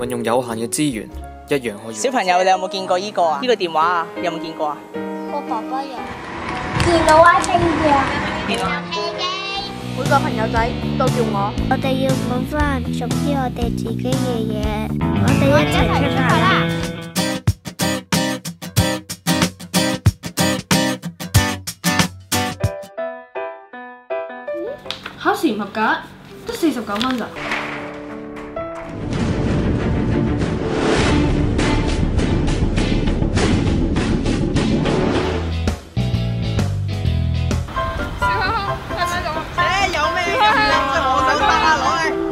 運用有限嘅資源，一樣可以。小朋友，你有冇見過呢個啊？呢個電話啊，有冇見過啊？我爸爸有。見到啊，聽住啊。見到啊。每個朋友仔都叫我。我哋要講翻屬於我哋自己嘅嘢，我哋一齊出發啦！考試唔合格，得49分咋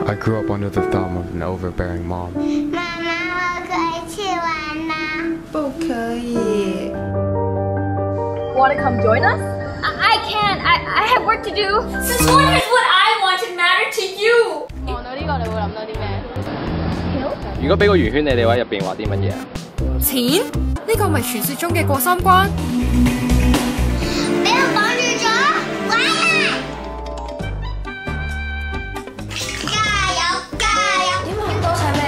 ？I grew up under the thumb of an overbearing mom. 媽媽，我可以去玩嗎？不可以。Want to come join us? I can't. I have work to do. Since when has what I wanted mattered to you? 望到呢個，你會諗到啲咩？如果俾個圓圈你哋話，入邊畫啲乜嘢啊？錢？呢個咪傳說中嘅過三關？俾我綁住咗，玩啊！加油加油！點揾到晒咩？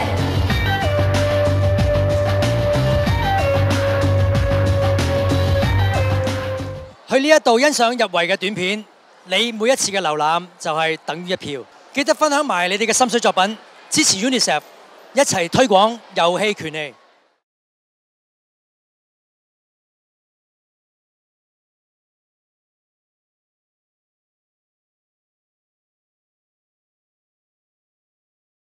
去呢一度欣賞入圍嘅短片，你每一次嘅瀏覽就係等於一票。記得分享埋你哋嘅心水作品，支持 UNICEF， 一齊推廣遊戲權利。